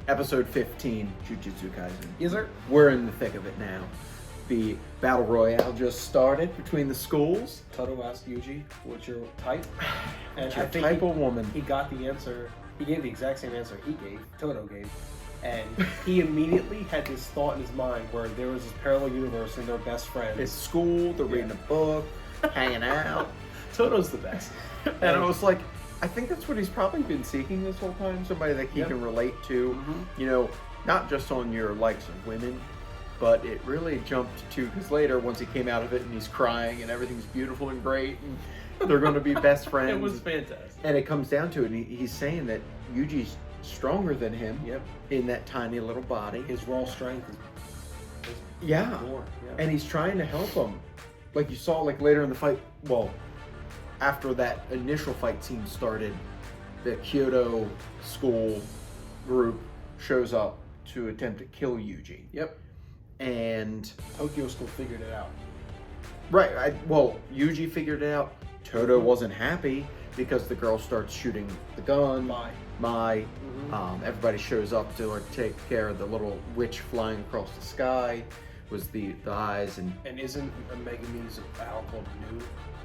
Episode 15, Jujutsu Kaisen. Is there? We're in the thick of it now. The battle royale just started between the schools. Todo asked Yuji, "What's your type?" And What's your I think type of woman? he got the answer. He gave the exact same answer Todo gave. And he immediately had this thought in his mind where there was this parallel universe and they're best friends. It's school, they're reading a book, hanging out. Todo's the best. And I was like, I think that's what he's probably been seeking this whole time. Somebody that he can relate to. Mm-hmm. You know, not just on your likes of women, but it really jumped to, because later, once he came out of it and he's crying and everything's beautiful and great, and they're going to be best friends. It was fantastic. And it comes down to it, and he's saying that Yuji's stronger than him in that tiny little body. His raw strength is more. Yeah. And he's trying to help him. Like you saw like later in the fight, well, after that initial fight scene started, the Kyoto school group shows up to attempt to kill Yuji. Yep. And Tokyo School figured it out. Right. Yuji figured it out. Todo wasn't happy because the girl starts shooting the gun. Mai. Everybody shows up to like take care of the little witch flying across the sky. Was the eyes and isn't Megumi's owl called Nu?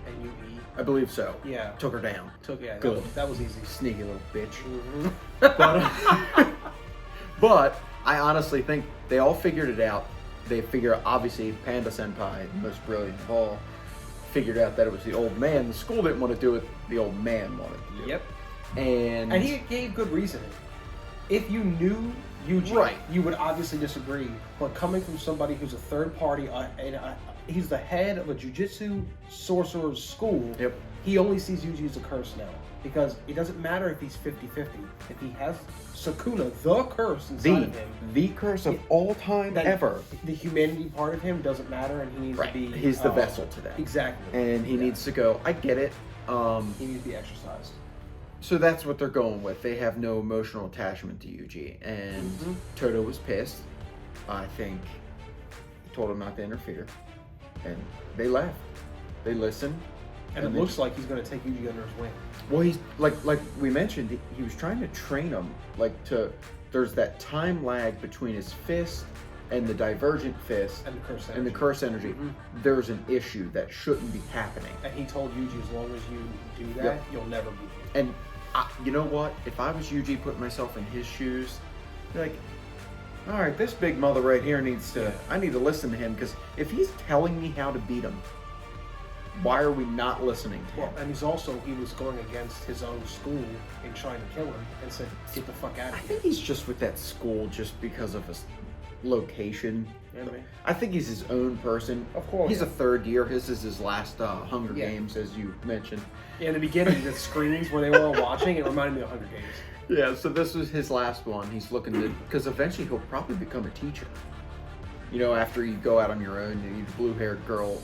N-U-E? I believe so. Yeah. Took her down. Good. That was easy. Sneaky little bitch. Mm-hmm. But I honestly think they all figured it out. They figure obviously Panda Senpai, the most brilliant of all, figured out that it was the old man. The school didn't want to do it. The old man wanted to do it. Yep. And he gave good reasoning. If you knew Yuji, you would obviously disagree. But coming from somebody who's a third party, he's the head of a jujitsu sorcerer's school, he only sees Yuji as a curse now. Because it doesn't matter if he's 50-50. If he has Sukuna, the curse inside of him. The curse of all time ever. The humanity part of him doesn't matter and he needs to be... He's the vessel to that. Exactly. And he needs to go, I get it. He needs to be exercised. So that's what they're going with. They have no emotional attachment to Yuji. And Todo was pissed. I think he told him not to interfere. And they left. They listened. And it looks like he's going to take Yuji under his wing. Well, he's like we mentioned, he was trying to train him there's that time lag between his fist and the divergent fist and the curse energy. There's an issue that shouldn't be happening. And he told Yuji, as long as you do that, you'll never be here. And you know what? If I was Yuji, putting myself in his shoes, like, all right, this big mother right here I need to listen to him, because if he's telling me how to beat him, why are we not listening to him? And he was going against his own school and trying to kill him and said, get the fuck out of here. I think he's just with that school just because of his location. You know what I mean? I think he's his own person. Of course. He's a third year. This is his last Hunger Games, as you mentioned. Yeah, in the beginning, the screenings where they were all watching, it reminded me of Hunger Games. Yeah, so this was his last one. He's looking to, because eventually he'll probably become a teacher. You know, after you go out on your own, the blue-haired girl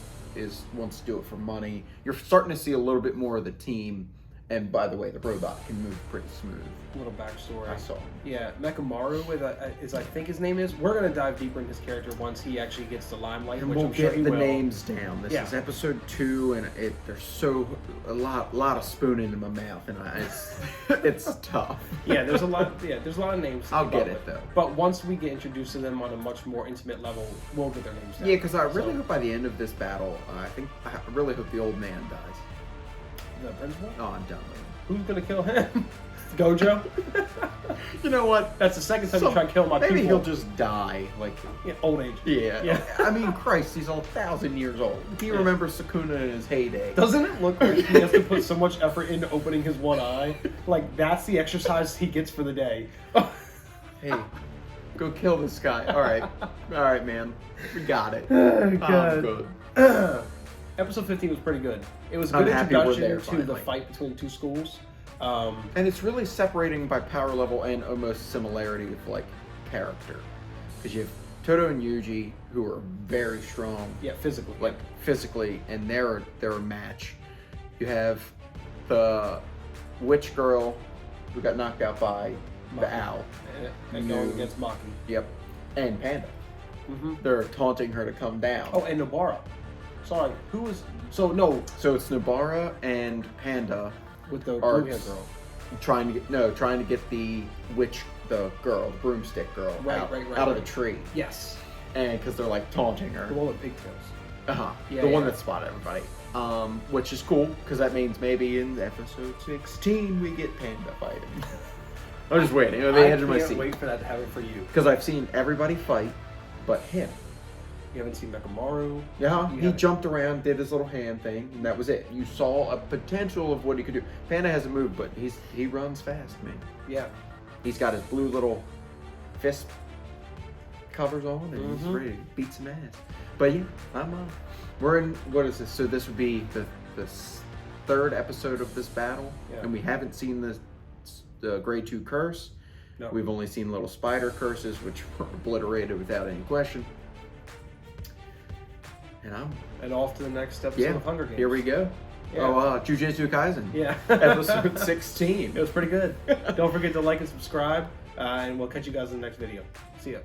wants to do it for money. You're starting to see a little bit more of the team. And by the way, the robot can move pretty smooth. A little backstory. I saw him. Yeah, Mekamaru is I think his name is. We're gonna dive deeper in his character once he actually gets the limelight. And which we'll I'm sure get he the will. names down. This is episode 2, and there's a lot of spooning in my mouth, and it's tough. Yeah, there's a lot. There's a lot of names. I'll get it though. But once we get introduced to them on a much more intimate level, we'll get their names down. Yeah, because I really hope by the end of this battle, I really hope the old man dies. The principal? Oh, I'm done with him. Who's gonna kill him? Gojo? You know what? That's the second time you try to kill my people. Maybe he'll just die, like old age. Yeah. I mean, Christ, he's 1,000 years old. He remembers Sukuna in his heyday. Doesn't it look like he has to put so much effort into opening his one eye? Like that's the exercise he gets for the day. Hey, go kill this guy. All right, man, we got it. Oh, God. I'm good. Episode 15 was pretty good. It was a good introduction to the fight between two schools. And it's really separating by power level and almost similarity with like character, because you have Todo and Yuji, who are very strong. Yeah, physically. Like physically, and they're a match. You have the witch girl who got knocked out by the owl. And going against Maki. Yep. And Panda. They're taunting her to come down. Oh, and Nobara. Sorry, who was... So it's Nobara and Panda with the blue-haired girl. Trying to get the witch the girl, the broomstick girl, out of the tree. Yes. And because they're like taunting her. The one with pigtails. Yeah, the one that spotted everybody. Which is cool because that means maybe in episode 16 we get Panda fighting. I'm just waiting. On the edge of my seat. I can't wait for that to happen for you. Because I've seen everybody fight, but him. You haven't seen Mekamaru. Yeah, he jumped around, did his little hand thing, and that was it. You saw a potential of what he could do. Panda hasn't moved, but he runs fast, man. Yeah. He's got his blue little fist covers on, and he's ready to beat some ass. But yeah, we're in, what is this? So this would be the third episode of this battle, and we haven't seen the grade 2 curse. No. We've only seen little spider curses, which were obliterated without any question. And off to the next episode of Hunger Games. Here we go. Yeah. Jujutsu Kaisen. Yeah. Episode 16. It was pretty good. Don't forget to like and subscribe, and we'll catch you guys in the next video. See ya.